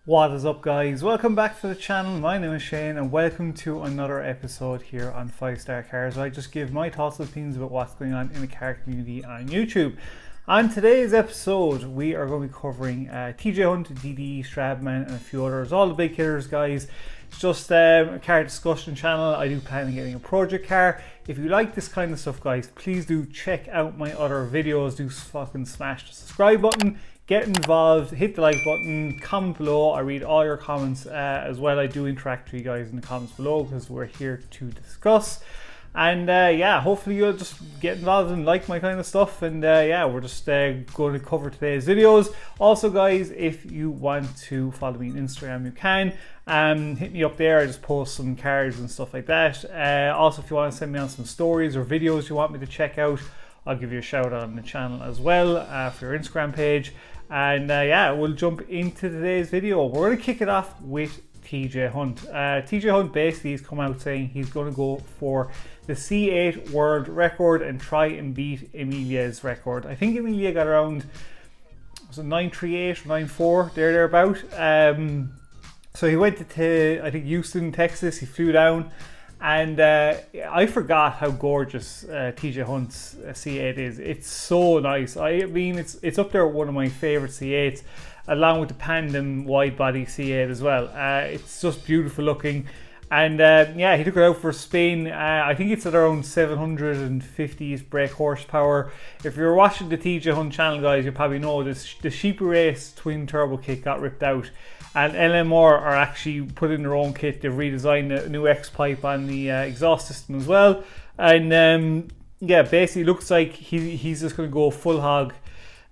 What is up, guys? Welcome back to the channel. My name is Shane and welcome to another episode here on 5-Star Cars, where I just give my thoughts and opinions about what's going on in the car community on YouTube. On today's episode we are going to be covering TJ Hunt, DD, Stradman and a few others, all the big hitters, guys. It's just a car discussion channel. I do plan on getting a project car. If you like this kind of stuff, guys, please do check out my other videos. Do fucking smash the subscribe button, get involved, hit the like button, comment below. I read all your comments as well. I do interact with you guys in the comments below because we're here to discuss. And yeah, hopefully you'll just get involved and like my kind of stuff. And yeah, we're just going to cover today's videos. Also, guys, if you want to follow me on Instagram, you can. Hit me up there. I just post some cars and stuff like that. Also, if you want to send me on some stories or videos you want me to check out, I'll give you a shout out on the channel as well for your Instagram page. And yeah, we'll jump into today's video. We're going to kick it off with TJ Hunt. TJ Hunt basically has come out saying he's going to go for the C8 world record and try and beat Emilia's record. I think Emilia got around, was it 938 or 94, thereabout. So he went to I think Houston, Texas. He flew down, and I forgot how gorgeous TJ Hunt's C8 is. It's so nice. I mean, it's up there with one of my favorite C8s, along with the Pandem wide body C8 as well. It's just beautiful looking. And yeah, he took it out for a spin. I think it's at around 750 brake horsepower. If you're watching the TJ Hunt channel, guys, you probably know this. The Sheep Race twin turbo kit got ripped out, and LMR are actually putting their own kit. They've redesigned a new X pipe on the exhaust system as well. And yeah, basically looks like he's just going to go full hog.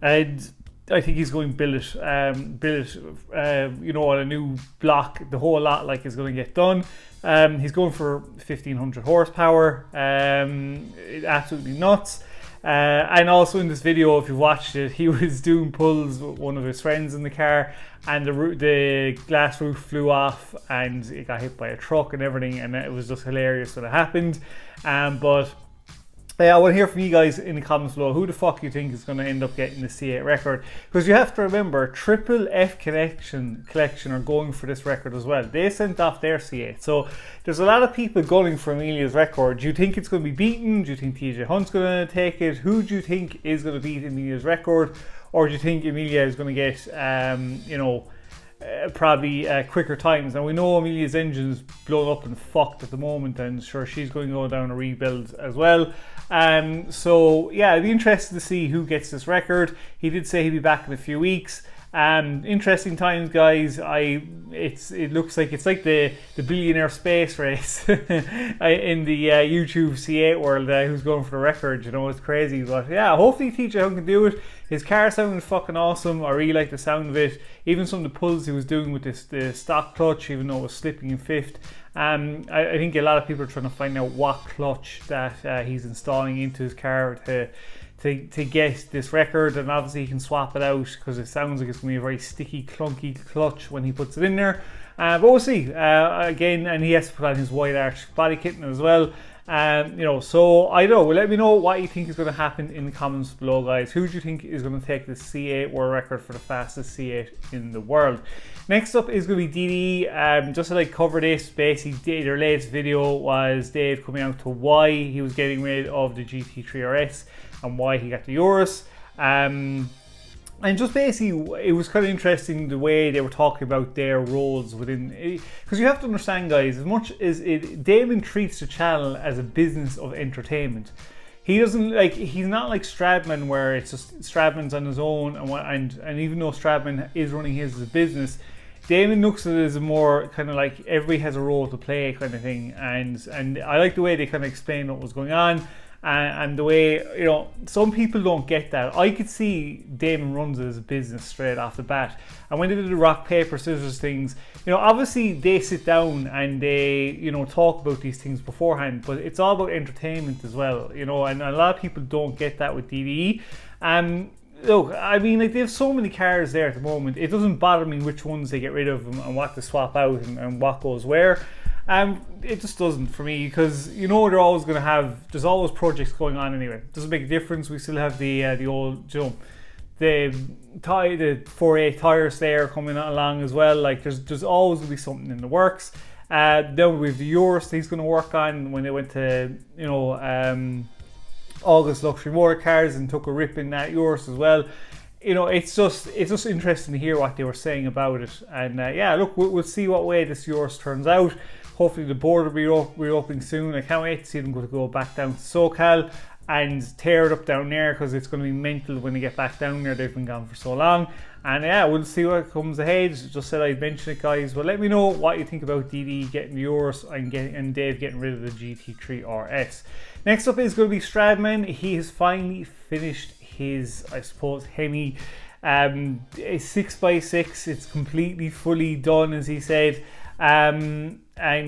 And I think he's going billet, you know, on a new block. The whole lot like is going to get done. He's going for 1500 horsepower. Absolutely nuts. And also in this video, if you watched it, he was doing pulls with one of his friends in the car, and the glass roof flew off, and it got hit by a truck and everything, and it was just hilarious when it happened. But I want to hear from you guys in the comments below. Who the fuck you think is going to end up getting the C8 record? Because you have to remember, Triple F Collection are going for this record as well. They sent off their C8. So there's a lot of people going for Emilia's record. Do you think it's going to be beaten? Do you think TJ Hunt's going to take it? Who do you think is going to beat Emilia's record? Or do you think Emilia is going to get, you know, probably quicker times? Now we know Emilia's engine's blown up and fucked at the moment, and sure, she's going to go down a rebuild as well. So yeah, it'd be interesting to see who gets this record. He did say he'd be back in a few weeks. Interesting times, guys. It looks like it's like the billionaire space race in the YouTube C8 world. Who's going for the record? You know, it's crazy. But yeah, hopefully TJ Hunt can do it. His car sounded fucking awesome. I really like the sound of it. Even some of the pulls he was doing with the stock clutch, even though it was slipping in fifth. I think a lot of people are trying to find out what clutch that he's installing into his car to get this record, and obviously he can swap it out because it sounds like it's going to be a very sticky, clunky clutch when he puts it in there. But we'll see. Again, and he has to put on his wide arch body kitting as well. You know, so I don't know. Well, let me know what you think is going to happen in the comments below, guys. Who do you think is going to take the C8 world record for the fastest C8 in the world? Next up is going to be DD. Just to like cover this, basically their latest video was Dave coming out to why he was getting rid of the GT3 RS and why he got the Urus. And just basically, it was kind of interesting the way they were talking about their roles within, because you have to understand, guys, as much as Damon treats the channel as a business of entertainment, he doesn't like, he's not like Stradman where it's just Stradman's on his own, and even though Stradman is running his as a business, Damon looks at it as a more kind of like everybody has a role to play kind of thing, and I like the way they kind of explain what was going on. And the way, you know, some people don't get that. I could see Damon runs it as a business straight off the bat. And when they did the rock, paper, scissors things, you know, obviously they sit down and they, you know, talk about these things beforehand, but it's all about entertainment as well, you know, and a lot of people don't get that with DDE. Look, I mean, like, they have so many cars there at the moment. It doesn't bother me which ones they get rid of and what to swap out and what goes where. It just doesn't for me, because you know they're always going to have, there's always projects going on anyway. It doesn't make a difference. We still have the old, you know, the 4A tires there coming along as well. Like there's always going to be something in the works. Then with the Urus he's going to work on when they went to, you know, August Luxury Motor Cars and took a rip in that Urus as well. You know, it's just interesting to hear what they were saying about it. And yeah, look, we'll see what way this Urus turns out. Hopefully the border will be reopening soon. I can't wait to see them go back down to SoCal and tear it up down there, because it's going to be mental when they get back down there. They've been gone for so long. And yeah, we'll see what comes ahead. Just said I'd mention it, guys. But let me know what you think about DD getting the Urus and Dave getting rid of the GT3 RS. Next up is going to be Stradman. He has finally finished his, I suppose, Hemi. A 6x6. It's completely fully done, as he said. And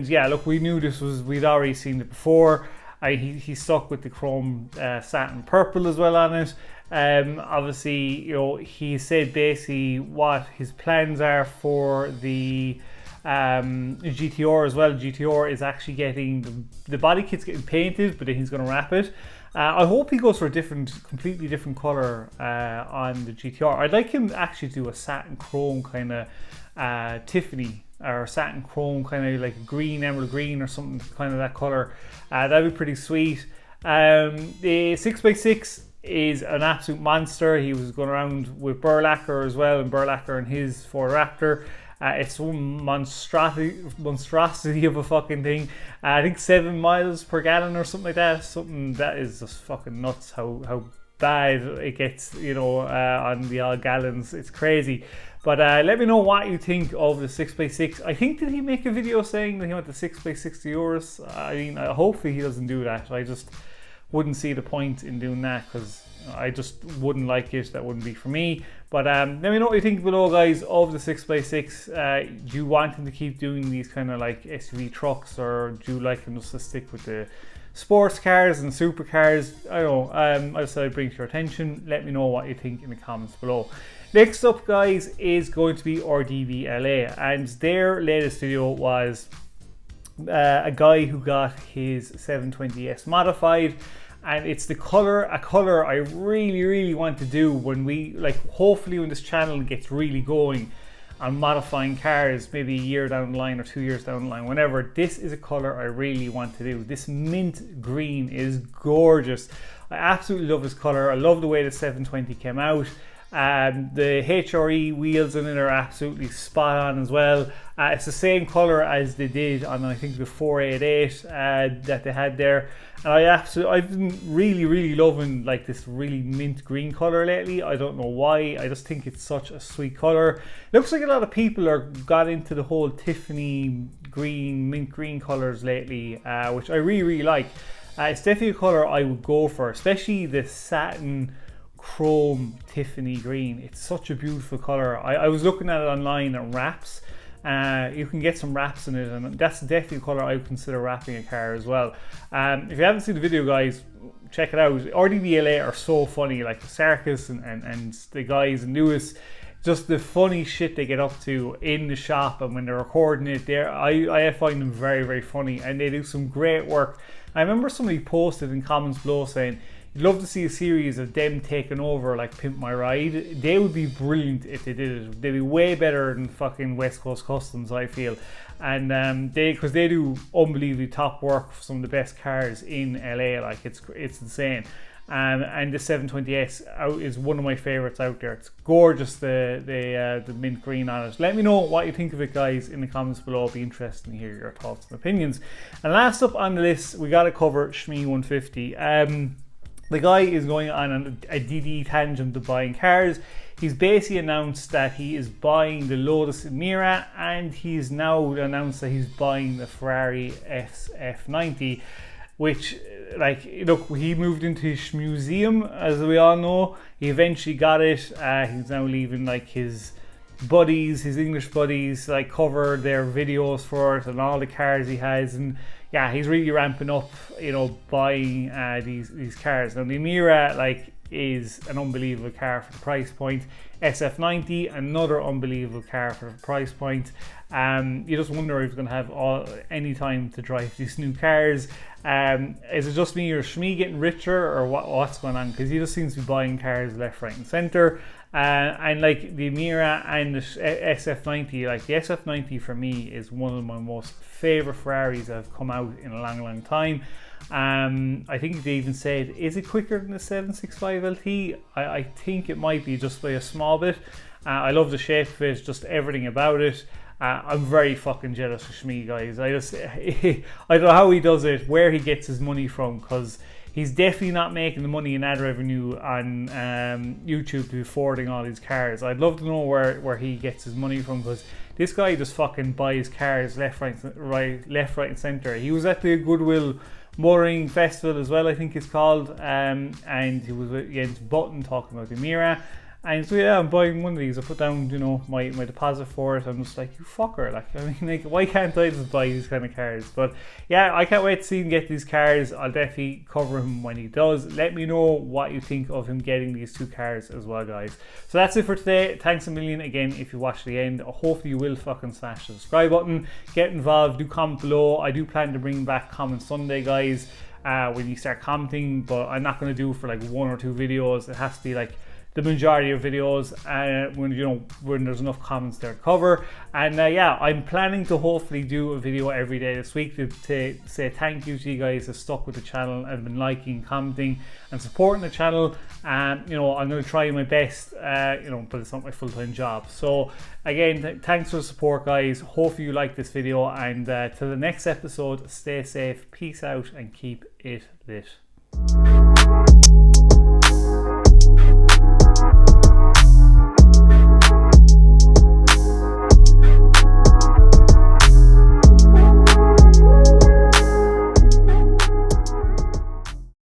yeah, look, we knew this was, we'd already seen it before. He stuck with the chrome satin purple as well on it. Obviously, you know, he said basically what his plans are for the GTR as well. GTR is actually getting the body kit's getting painted, but then he's going to wrap it. I hope he goes for a completely different color on the GTR. I'd like him actually to do a satin chrome kind of Tiffany, or satin chrome kind of like green, emerald green or something, kind of that color. That'd be pretty sweet. The 6x6 is an absolute monster. He was going around with Burlacker as well, and Burlacker and his Ford Raptor. It's one monstrosity of a fucking thing. I think 7 miles per gallon or something like that. Something that is just fucking nuts how bad it gets, you know, on the odd gallons. It's crazy. But let me know what you think of the 6x6. I think, did he make a video saying that he went the 6x6 Urus? I mean, hopefully he doesn't do that. I just wouldn't see the point in doing that, because I just wouldn't like it. That wouldn't be for me. But let me know what you think below, guys, of the 6x6. Do you want him to keep doing these kind of like SUV trucks, or do you like him just to stick with the sports cars and supercars? I don't know. I just thought I'd bring to your attention. Let me know what you think in the comments below. Next up, guys, is going to be RDV LA, and their latest video was a guy who got his 720S modified. And it's a color I really want to do when we, like, hopefully when this channel gets really going on modifying cars, maybe a year down the line or 2 years down the line, whenever. This is a color I really want to do. This mint green is gorgeous. I absolutely love this color. I love the way the 720 came out. The HRE wheels in it are absolutely spot on as well. It's the same color as they did on, I think, the 488 that they had there. And I've been really loving like this really mint green color lately. I don't know why. I just think it's such a sweet color. Looks like a lot of people are got into the whole Tiffany green, mint green colors lately, which I really like. It's definitely a color I would go for, especially the satin chrome Tiffany green. It's such a beautiful color. I was looking at it online at wraps. You can get some wraps in it, and that's definitely a color I would consider wrapping a car as well. If you haven't seen the video, guys, check it out. RDVLA are so funny, like the Sarkis and the guys in Lewis, just the funny shit they get up to in the shop, and when they're recording it there, I find them very funny, and they do some great work. I remember somebody posted in comments below saying, you'd love to see a series of them taking over like Pimp My Ride. They would be brilliant if they did it. They'd be way better than fucking West Coast Customs, I feel. And because they do unbelievably top work for some of the best cars in LA. Like it's insane. And the 720S is one of my favorites out there. It's gorgeous, the mint green on it. Let me know what you think of it, guys, in the comments below. It'll be interesting to hear your thoughts and opinions. And last up on the list, we got to cover Shmee 150. The guy is going on a DD tangent of buying cars. He's basically announced that he is buying the Lotus Emira, and he's now announced that he's buying the Ferrari SF90, which, like, look, he moved into his museum, as we all know. He eventually got it. He's now leaving, like, his buddies, his English buddies, like, cover their videos for it and all the cars he has. And yeah, he's really ramping up, you know, buying these cars. Now the Emira, like, is an unbelievable car for the price point. SF90, another unbelievable car for the price point. You just wonder if you're going to have any time to drive these new cars. Is it just me or Shmi getting richer, or what's going on? Because he just seems to be buying cars left, right and centre. And like the Mira and the SF90, like the SF90 for me is one of my most favourite Ferraris that have come out in a long time. I think they even said, is it quicker than the 765 LT? I think it might be, just by a small bit. I love the shape of it, just everything about it. I'm very fucking jealous of Shmi, guys. I don't know how he does it, where he gets his money from, because he's definitely not making the money in ad revenue on YouTube to be affording all these cars. I'd love to know where he gets his money from, because this guy just fucking buys cars left, right, and centre. He was at the Goodwill Motoring Festival as well, I think it's called, and he was against Button talking about the Mira. And so yeah, I'm buying one of these. I put down, you know, my deposit for it. I'm just like, you fucker. Like, I mean, like, why can't I just buy these kind of cars? But yeah, I can't wait to see him get these cars. I'll definitely cover him when he does. Let me know what you think of him getting these two cars as well, guys. So that's it for today. Thanks a million again if you watched the end. Hopefully you will fucking smash the subscribe button. Get involved. Do comment below. I do plan to bring back Comment Sunday, guys, when you start commenting. But I'm not going to do it for like 1 or 2 videos. It has to be like the majority of videos when there's enough comments there to cover. And yeah, I'm planning to hopefully do a video every day this week to say thank you to you guys that stuck with the channel and been liking, commenting and supporting the channel. And you know, I'm going to try my best, but it's not my full-time job. So again, thanks for the support, guys. Hopefully you like this video, and to the next episode, stay safe, peace out and keep it lit.